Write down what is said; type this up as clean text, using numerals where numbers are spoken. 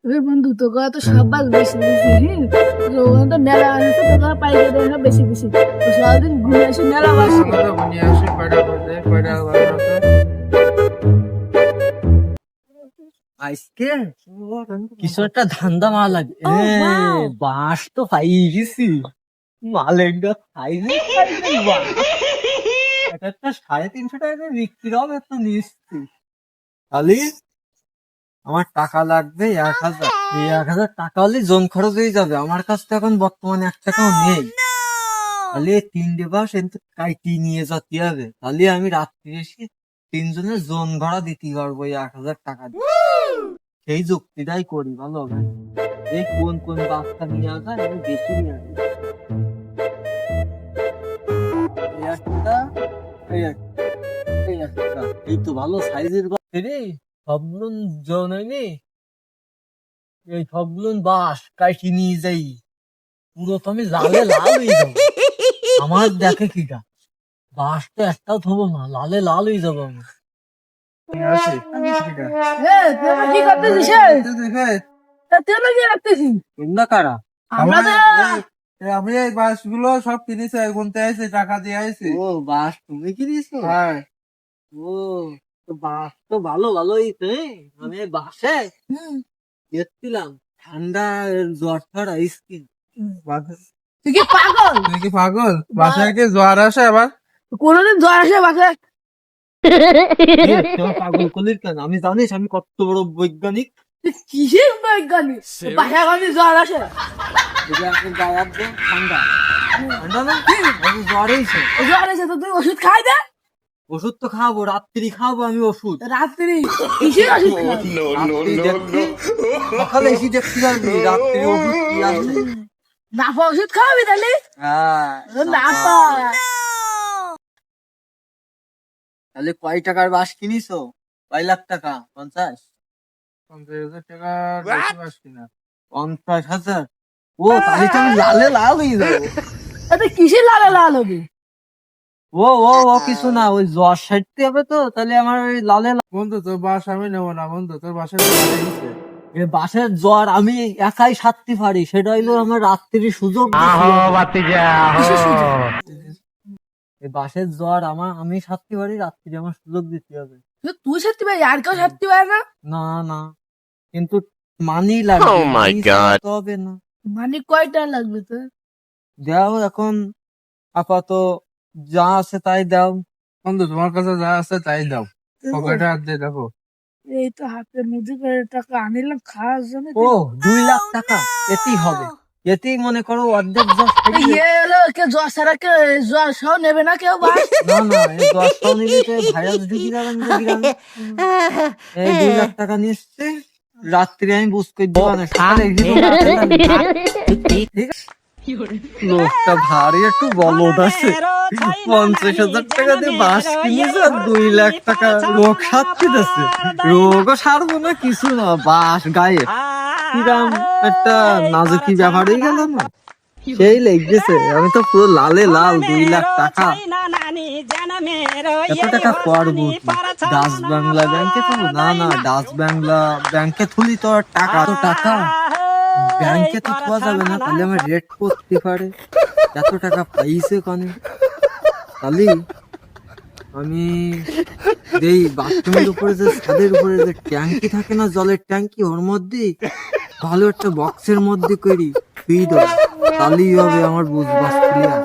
বন্ধু তোকে তো সব্বাস বেশি বেশি তো ওখানে তো মেলা আছে তোকে পাইকারি সব বেশি বেশি তো সারাদিন ঘুরে আসি মেলা বাসি আজকে কিছু একটা ধান্দা মারা লাগে বাঁশ তো পাই গেছি মালেঙ্গা সাইজে একটা 350 টাকা বিক্রি হবে তো নিচ্ছি খালি আমার টাকা লাগবে 1,000 এই 1,000 টাকা হলে জোন খরচ হয়ে যাবে আমার কাছ থেকে এখন বর্তমানে 1 টাকাও নেই তাহলে 3টে বাস কাইটি নিয়ে যেতে হবে তাহলে আমি রাত্রি এসে 3 জনের জোন ভাড়া দিতে পারবো 1,000 টাকা দিয়ে সেই যুক্তিটাই করি ভালো হবে এই কোন কোন বাসটা নিয়ে আসা আমি বেশি নিয়ে আসি এই তো ভালো সাইজের বাস রে সবগুলো জন হয়নি এই সবগুলো বাস কাইটি নিয়ে যাই পুরো তো আমি লালে লাল হয়ে যাবো আমার দেখে কিটা বাস তো একটাও থবো না লালে লাল হয়ে যাবো আমি কি করতেছিস তুই কি রাখতেছিস তোমরা কারা আমরা তো আমি এই বাস গুলো সব কিনেছি গুনতে আইছি টাকা দিয়ে আইছি ও বাস তুমি কি দিয়েছো হ্যাঁ ও তো বাস তো ভালো ভালোই আমি এই বাসে দেখছিলাম ঠান্ডা জ্বর ঠর আইসক্রিম তুই কি পাগল তুই কি পাগল বাসায় কি জ্বর আসে আবার কোনোদিন জ্বর আসে বাসে পাগল কলির কেন আমি জানিস আমি কত বড় বৈজ্ঞানিক কিসের বৈজ্ঞানিক বাসায় কোনোদিন জ্বর আসে ঠান্ডা ঠান্ডা না আমি জ্বর হয়েছে জ্বর আসে তো তুই ওষুধ খাই দে ওষুধ তো খাবো রাত্রি খাবো আমি ওষুধ রাত্রি কিসের ওষুধ খাই? সকালে এসে দেখতে পারবি রাত্রি ওষুধ কি আছে নাফা ওষুধ খাওয়াবি তাহলে হ্যাঁ নাফা তাহলে কয় টাকার বাস কিনিছো 5 লাখ টাকা 50 50,000 টাকা বেশি বাস কিনা 50,000 ও তাহলে তো আমি লালে লাল হয়ে যাবো এতে কিসের লাল লাল হবে ও কিছু না ওই জ্বর সারতে হবে তো তাহলে আমার ওই লালে বন্ধু তোর বাস আমি নেবো না বন্ধু তোর বাসায় বাসের জ্বর আমি একাই সারতে পারি সেটা হইলো আমার রাত্রির সুযোগ এই বাসের জ্বর আমি সারতে পারি রাত্রি আমার সুযোগ দিতে হবে তুই সত্যি ভাই আর কেউ সত্যি পারে না না না কিন্তু মানি লাগবে মানি ছাড়া তো হবে না মানে কয়টা লাগবে তো দাও এখন আপাতত যা আছে তাই দাও বন্ধু তোমার কাছে যা আছে তাই দাও পকেটে হাত দিয়ে দেখো এই তো হাতের মধ্যে করে টাকা আনিলাম খাওয়ার জন্য ও 2 লাখ টাকা এতেই হবে এতেই মনে করো অর্ধেক জ্বর সেরে যাবে। ইয়ে হলো কে জ্বর ছাড়া কে জ্বর সহ নেবে না কেউ বাস না না এই 10টাও নিলে তো ভাইরাস ঢুকে যাবে আমাদের গ্রামে। এই 2 লাখ টাকা নিয়ে এসছে রাত্রি আমি বুঝ করে দিব না সকালে লোকটা ভারী একটু বলদ আছে 50,000 টাকা দিয়ে বাস কিনেছে আর 2 লাখ টাকা রোগ সারতেছে রোগও সারবো না কিছু না বাস গায়ে কিরাম একটা নাজুকি ব্যাপার হয়ে গেল না সেই লেগেছে আমি তো পুরো লালে লাল 2 লাখ টাকা এত টাকা করবো ডাচ বাংলা ব্যাংকে তো না ডাচ বাংলা ব্যাংকে থুলি তো আর টাকা তো টাকা ব্যাংকে তো পাওয়া যাবে না তাহলে আমার রেট করতে পারে এত টাকা পাইছে কানে তাহলে আমি এই বাথরুমের উপরে যে ছাদের উপরে যে ট্যাঙ্কি থাকে না জলের ট্যাঙ্কি ওর মধ্যে ভালো একটা বক্সের মধ্যে করি ফিড হবে তাহলেই হবে আমার বুঝবাস ক্লিয়ার